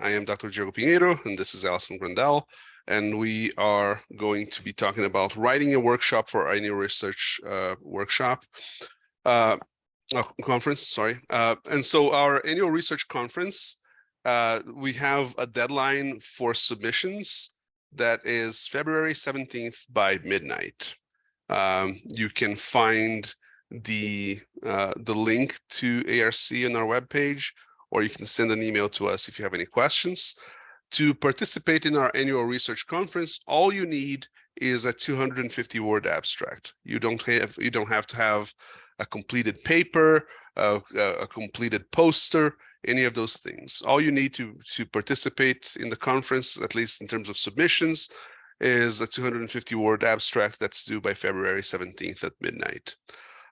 I am Dr. Diogo Pinheiro, and this is Allison Grundel, and we are going to be talking about writing a workshop for our annual research conference, sorry. And so our annual research conference, we have a deadline for submissions that is February 17th by midnight. You can find the link to ARC on our webpage, or you can send an email to us if you have any questions. To participate in our annual research conference, all you need is a 250-word abstract. You don't have to have a completed paper, a completed poster, any of those things. All you need to participate in the conference, at least in terms of submissions, is a 250-word abstract that's due by February 17th at midnight.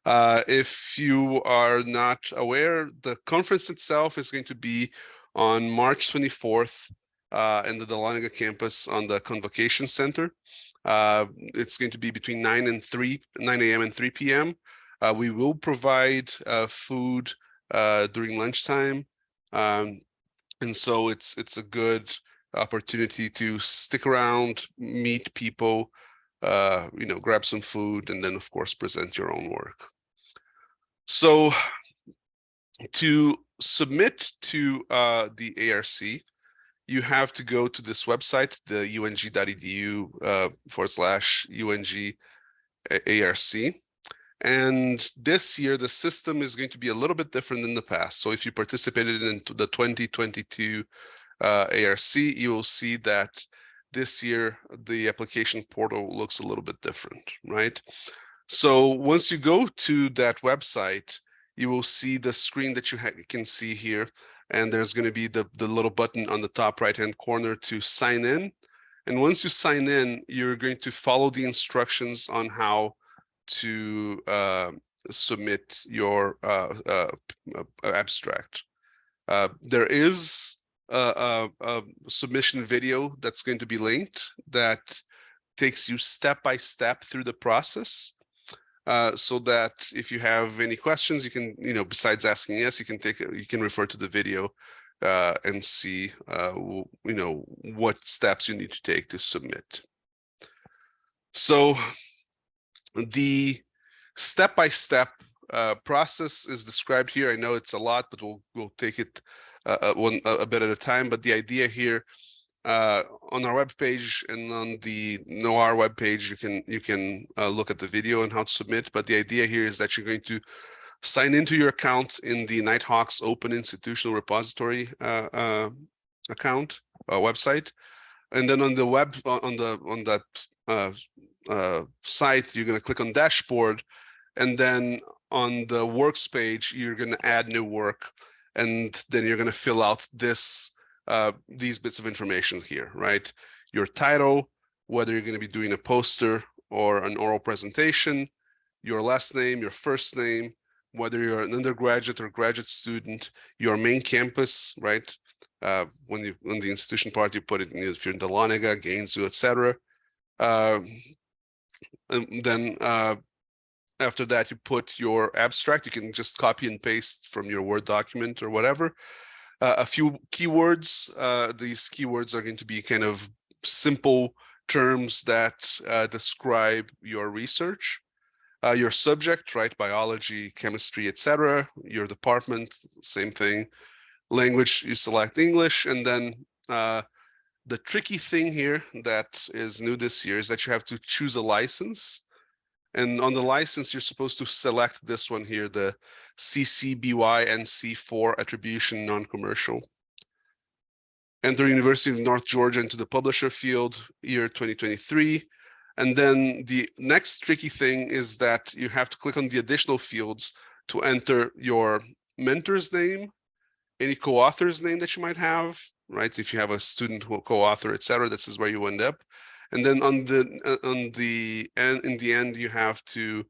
If you are not aware, the conference itself is going to be on March 24th in the Dahlonega campus on the Convocation Center. It's going to be between 9 a.m. and 3 p.m. We will provide food during lunchtime, and so it's a good opportunity to stick around, meet people, grab some food, and then of course present your own work. So to submit to the ARC, you have to go to this website, the ung.edu/UNG ARC. And this year, the system is going to be a little bit different than the past. So if you participated in the 2022 ARC, you will see that this year, the application portal looks a little bit different, right? So once you go to that website, you will see the screen that you can see here. And there's going to be the little button on the top right-hand corner to sign in. And once you sign in, you're going to follow the instructions on how to submit your abstract. There is a submission video that's going to be linked that takes you step by step through the process. So that if you have any questions, you can, besides asking us, you can refer to the video and see, what steps you need to take to submit. So the step-by-step process is described here. I know it's a lot, but we'll take it a bit at a time. But the idea here, on our webpage and on the NOAR webpage, you can look at the video on how to submit. But the idea here is that you're going to sign into your account in the Nighthawk's Open Institutional Repository account website, and then on the web on that site, you're going to click on Dashboard, and then on the Works page, you're going to add new work, and then you're going to fill out these bits of information here, right? Your title, whether you're going to be doing a poster or an oral presentation, your last name, your first name, whether you're an undergraduate or graduate student, your main campus, right? On the institution part, you put it in, if you're in Dahlonega, Gainesville, etc. And then after that, you put your abstract. You can just copy and paste from your Word document or whatever. A few keywords. These keywords are going to be kind of simple terms that describe your research. Your subject, right? Biology, chemistry, etc. Your department, same thing. Language, you select English. And then the tricky thing here that is new this year is that you have to choose a license. And on the license, you're supposed to select this one here, the CC BY NC4 attribution non-commercial. Enter University of North Georgia into the publisher field, year 2023. And then the next tricky thing is that you have to click on the additional fields to enter your mentor's name, any co-author's name that you might have, right? If you have a student who co-author, etc., this is where you end up. And then in the end, you have to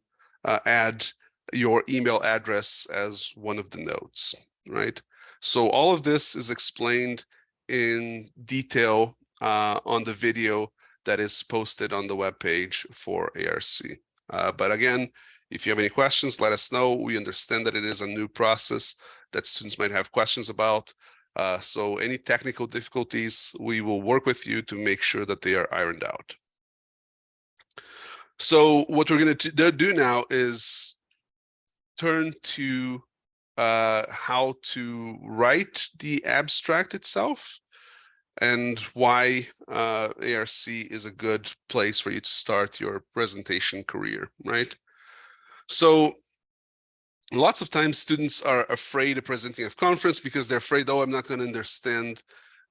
add your email address as one of the notes, right? So all of this is explained in detail on the video that is posted on the webpage for ARC. But again, if you have any questions, let us know. We understand that it is a new process that students might have questions about. So any technical difficulties, we will work with you to make sure that they are ironed out. So what we're going to do now is turn to how to write the abstract itself and why ARC is a good place for you to start your presentation career, right? So lots of times students are afraid of presenting at conference because they're afraid, oh, I'm not going to understand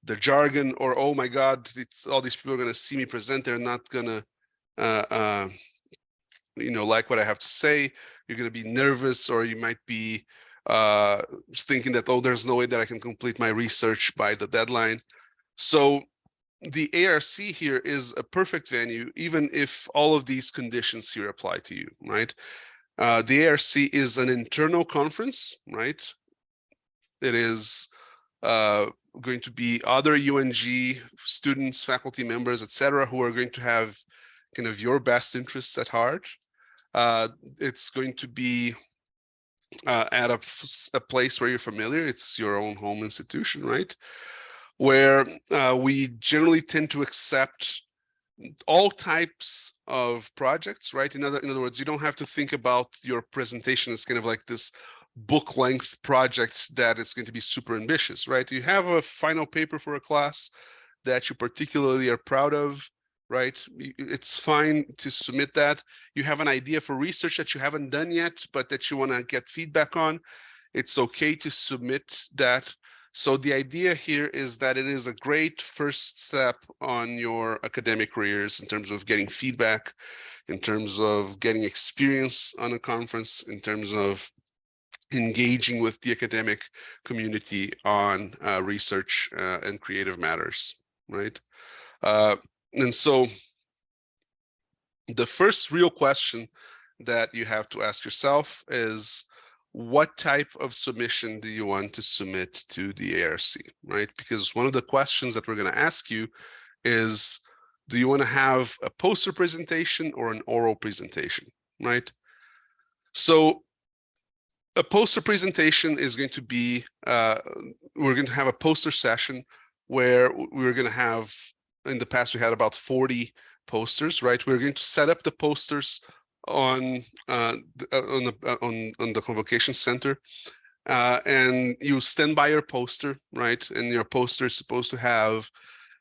the jargon, or oh my God, all these people are going to see me present. They're not going to, like what I have to say. You're going to be nervous, or you might be thinking that, oh, there's no way that I can complete my research by the deadline. So the ARC here is a perfect venue, even if all of these conditions here apply to you, right? The ARC is an internal conference, right? It is going to be other UNG students, faculty members, etc., who are going to have kind of your best interests at heart. It's going to be at a place where you're familiar. It's your own home institution, right? Where we generally tend to accept all types of projects, right? In other words, you don't have to think about your presentation as kind of like this book length project that it's going to be super ambitious, right? You have a final paper for a class that you particularly are proud of, right? It's fine to submit that. You have an idea for research that you haven't done yet, but that you want to get feedback on. It's okay to submit that. So the idea here is that it is a great first step on your academic careers in terms of getting feedback, in terms of getting experience on a conference, in terms of engaging with the academic community on research and creative matters, right? And so the first real question that you have to ask yourself is, what type of submission do you want to submit to the ARC, right? Because one of the questions that we're going to ask you is, do you want to have a poster presentation or an oral presentation, right? So a poster presentation is going to be, we're going to have a poster session where we're going to have, in the past we had about 40 posters, right? We're going to set up the posters on the convocation center, and you stand by your poster, right? And your poster is supposed to have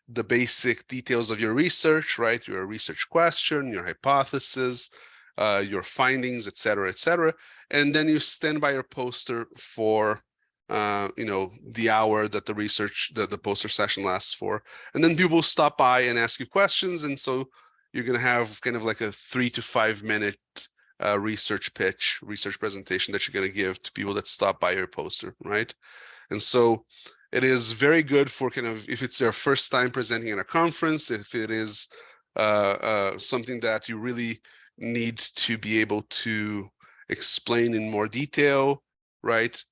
the basic details of your research, right? Your research question, your hypothesis, your findings, et cetera, and then you stand by your poster for the hour that the poster session lasts for, and then people stop by and ask you questions, and so you're going to have kind of like a 3 to 5 minute research presentation that you're going to give to people that stop by your poster, right? And so it is very good for kind of, if it's their first time presenting at a conference, if it is something that you really need to be able to explain in more detail, right?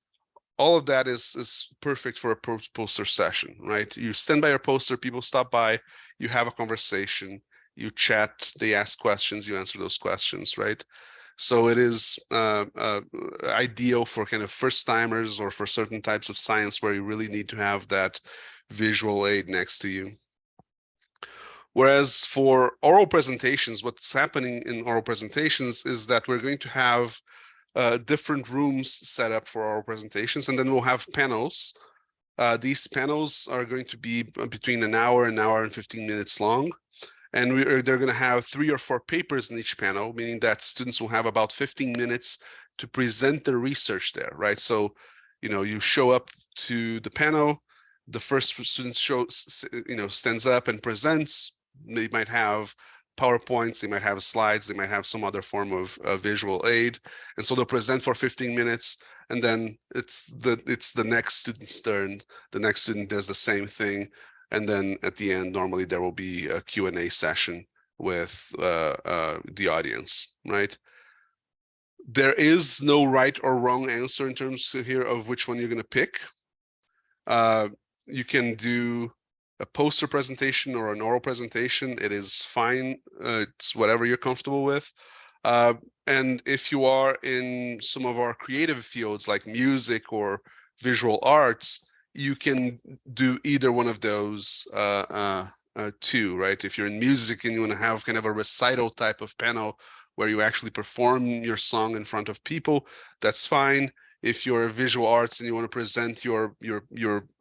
All of that is perfect for a poster session, right? You stand by your poster, people stop by, you have a conversation, you chat, they ask questions, you answer those questions, right? So it is ideal for kind of first timers or for certain types of science where you really need to have that visual aid next to you. Whereas for oral presentations, what's happening in oral presentations is that we're going to have different rooms set up for oral presentations, and then we'll have panels. These panels are going to be between an hour and 15 minutes long. And they're going to have 3 or 4 papers in each panel, meaning that students will have about 15 minutes to present their research there, right? So, you show up to the panel, the first student stands up and presents. They might have PowerPoints, they might have slides, they might have some other form of visual aid. And so they'll present for 15 minutes, and then it's the next student's turn. The next student does the same thing. And then at the end, normally there will be a Q&A session with the audience, right? There is no right or wrong answer in terms here of which one you're going to pick. You can do a poster presentation or an oral presentation. It is fine. It's whatever you're comfortable with. And if you are in some of our creative fields like music or visual arts, you can do either one of those two, right? If you're in music and you want to have kind of a recital type of panel where you actually perform your song in front of people, that's fine. If you're visual arts and you want to present your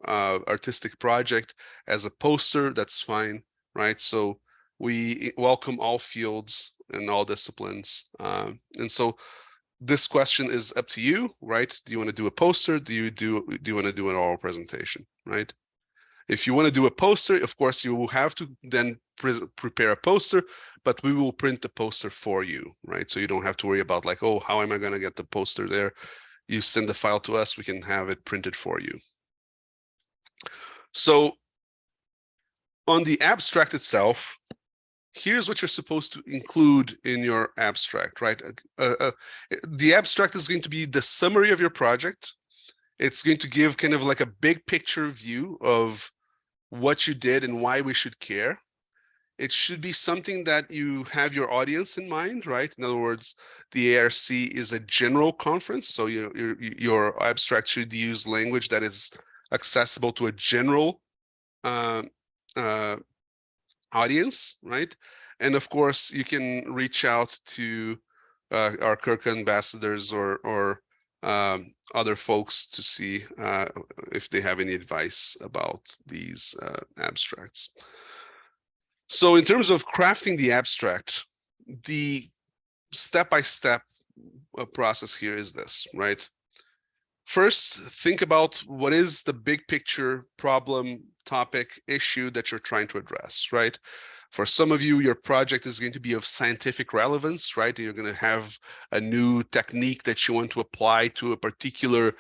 artistic project as a poster, that's fine, right? So we welcome all fields and all disciplines. And so this question is up to you, right? Do you want to do a poster? Do you want to do an oral presentation, right? If you want to do a poster, of course, you will have to then prepare a poster, but we will print the poster for you, right? So you don't have to worry about like, oh, how am I going to get the poster there? You send the file to us, we can have it printed for you. So on the abstract itself, here's what you're supposed to include in your abstract, right? The abstract is going to be the summary of your project. It's going to give kind of like a big picture view of what you did and why we should care. It should be something that you have your audience in mind, right? In other words, the ARC is a general conference, so your abstract should use language that is accessible to a general audience, right? And of course, you can reach out to our Kirk ambassadors or other folks to see if they have any advice about these abstracts. So in terms of crafting the abstract, the step-by-step process here is this, right? First, think about what is the big picture problem, topic, issue that you're trying to address, right? For some of you, your project is going to be of scientific relevance, right? You're going to have a new technique that you want to apply to a particular,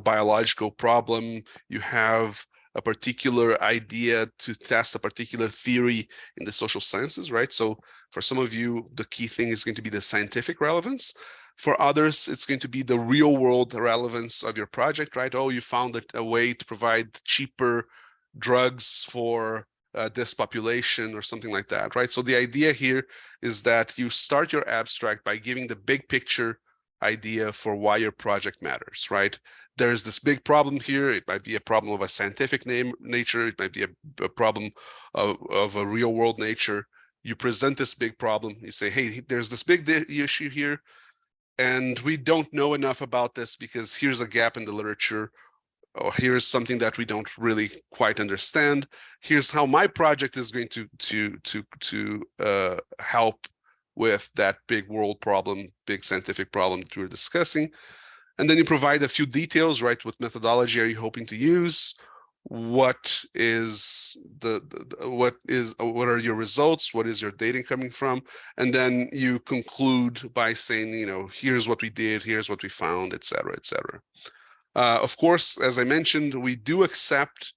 biological problem. You have a particular idea to test a particular theory in the social sciences, right? So for some of you, the key thing is going to be the scientific relevance. For others, it's going to be the real world relevance of your project, right? Oh, you found a way to provide cheaper drugs for this population or something like that, right? So the idea here is that you start your abstract by giving the big picture idea for why your project matters, right? There's this big problem here. It might be a problem of a scientific nature. It might be a problem of a real world nature. You present this big problem. You say, hey, there's this big issue here, and we don't know enough about this because here's a gap in the literature, or here's something that we don't really quite understand. Here's how my project is going to help with that big world problem, big scientific problem that we're discussing. And then you provide a few details, right? What methodology are you hoping to use? What is what are your results? What is your data coming from? And then you conclude by saying, here's what we did, here's what we found, et cetera, et cetera. Of course, as I mentioned, we do accept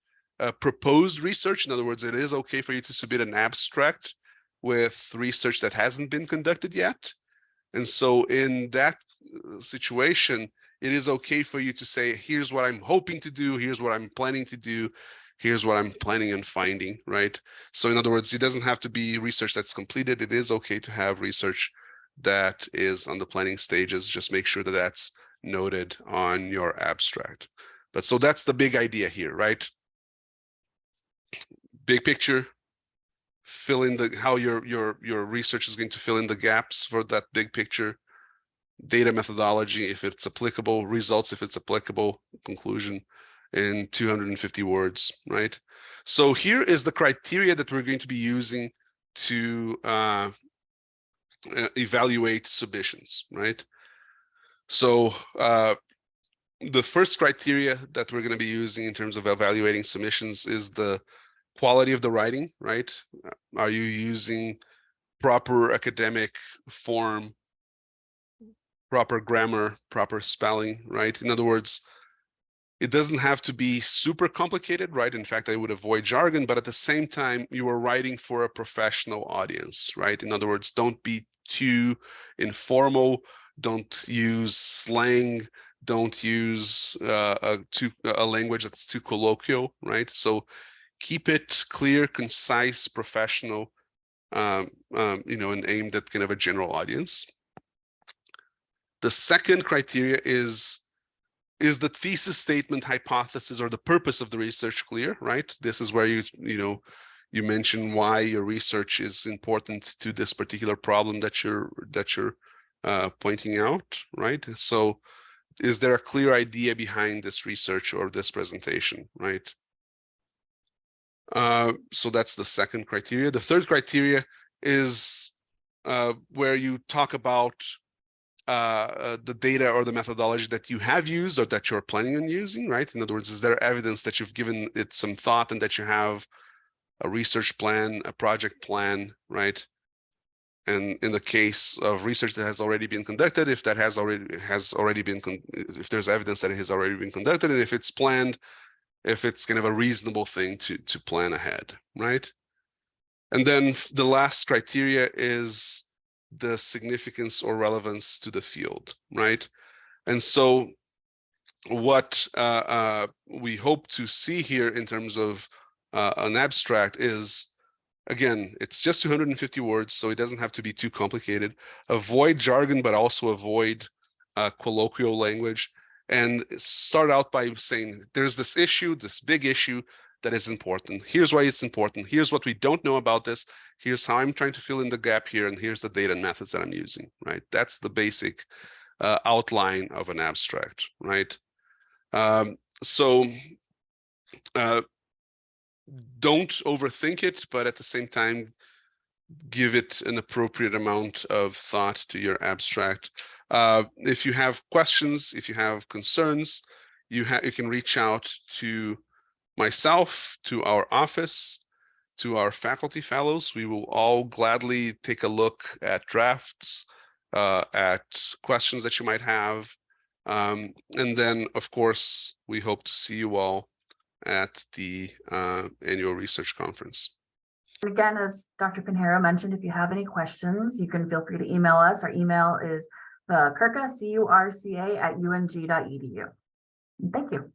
proposed research. In other words, it is okay for you to submit an abstract with research that hasn't been conducted yet. And so in that situation, it is okay for you to say, here's what I'm hoping to do, here's what I'm planning to do, here's what I'm planning on finding, right? So in other words, it doesn't have to be research that's completed. It is okay to have research that is on the planning stages. Just make sure that that's noted on your abstract. But so that's the big idea here, right? Big picture, fill in how your research is going to fill in the gaps for that big picture. Data methodology, if it's applicable, results, if it's applicable, conclusion in 250 words, right? So here is the criteria that we're going to be using to evaluate submissions, right? So the first criteria that we're going to be using in terms of evaluating submissions is the quality of the writing, right? Are you using proper academic form, proper grammar, proper spelling, right? In other words, it doesn't have to be super complicated, right? In fact, I would avoid jargon, but at the same time, you are writing for a professional audience, right? In other words, don't be too informal, don't use slang, don't use a language that's too colloquial, right? So keep it clear, concise, professional, and aimed at kind of a general audience. The second criteria is is the thesis statement, hypothesis, or the purpose of the research clear, right? This is where you mention why your research is important to this particular problem that you're pointing out, right? So is there a clear idea behind this research or this presentation, right? So that's the second criteria. The third criteria is where you talk about the data or the methodology that you have used or that you're planning on using, right? In other words, is there evidence that you've given it some thought and that you have a research plan, a project plan, right? And in the case of research that has already been conducted, if that has already been, if there's evidence that it has already been conducted, and if it's planned, if it's kind of a reasonable thing to plan ahead, right? And then the last criteria is the significance or relevance to the field, right? And so what we hope to see here in terms of an abstract is, again, it's just 250 words, so it doesn't have to be too complicated. Avoid jargon, but also avoid colloquial language, and start out by saying, there's this issue, this big issue that is important. Here's why it's important. Here's what we don't know about this. Here's how I'm trying to fill in the gap here, and here's the data and methods that I'm using, right? That's the basic outline of an abstract, right? So don't overthink it, but at the same time, give it an appropriate amount of thought to your abstract. If you have questions, if you have concerns, you can reach out to myself, to our office, to our faculty fellows. We will all gladly take a look at drafts, at questions that you might have. And then, of course, we hope to see you all at the annual research conference. Again, as Dr. Pinheiro mentioned, if you have any questions, you can feel free to email us. Our email is curca, curca @ung.edu. Thank you.